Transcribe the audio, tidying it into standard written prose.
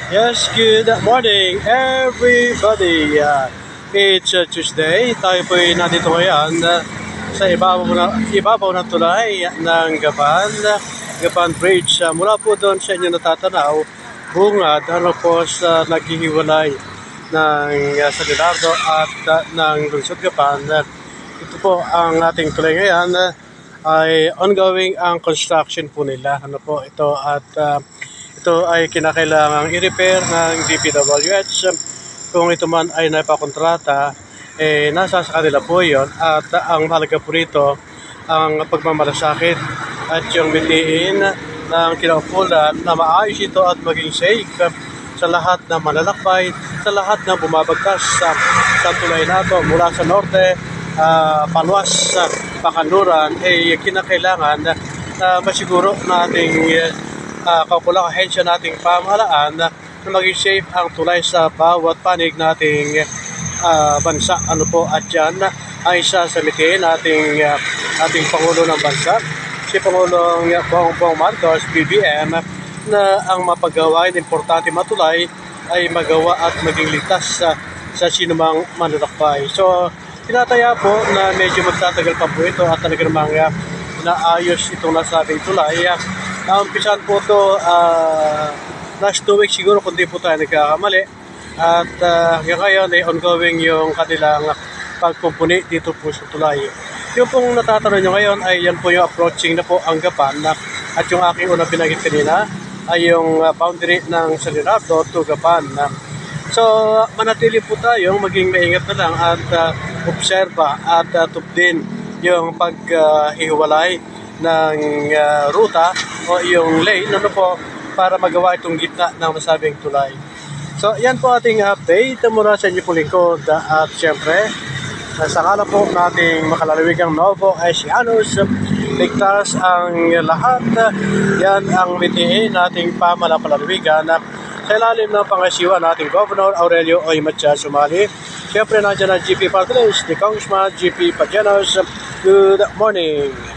Yes, good morning everybody. It's Tuesday. Tayo po ay nandito ngayon sa ibabaw ng tulay ng Gapan Bridge. Mula po doon sa inyo natatanaw, bungad ano po sa naghihiwalay ng San Leonardo at ng Lungsod Gapan. Ito po ang ating tulay ngayon. Ay ongoing ang construction po nila. Ano po ito at ito ay kinakailangang i-repair ng DPWH. Kung ito man ay naipakontrata, nasa sa kanila po yun. At ang mahalaga po rito, ang pagmamalasakit at yung bitiin ng kinaupulan na maayos ito at maging safe sa lahat ng malalakbay, sa lahat ng bumabagtas sa tulay na ito mula sa norte, Paluas, Pakanluran, kinakailangan na masiguro na ating kaukulang ahensya nating pamahalaan na maging safe ang tulay sa bawat panig nating bansa. Ano po at yan ay sasamitin ating Pangulo ng Bansa, si Pangulong Bongbong Marcos, BBM, na ang mapagawain importante matulay ay magawa at maging ligtas sa sinumang manlalakbay. So, tinataya po na medyo magtatagal pa po ito at talagang mga naayos itong nasabing tulay. Naumpisan po ito last 2 weeks siguro kung di po tayo nagkakamali. At hanggang ngayon ay ongoing yung kanilang pagpumpuni dito po sa tulay. Yung pong natatanong nyo ngayon ay yan po yung approaching na po ang Gapan. At yung aking unang pinagit kanina ay yung boundary ng San Leonardo to Gapan. So manatili po tayong maging maingat na lang at obserba at tupdin yung paghiwalay ng ruta o yung lane po para magawa itong gitna ng nasabing tulay. So yan po ating update mula sa inyo po lingkod at syempre sa kala po nating makalalawigang Nuevo Encianos, ligtas ang lahat. Yan ang mitiin nating pamalapalalawigan sa ilalim ng pangasiwa nating Governor Aurelio Oy Matias Sumali. Siyempre nandiyan ang GP Party List, ni Congressman GP Pajanos. Good morning.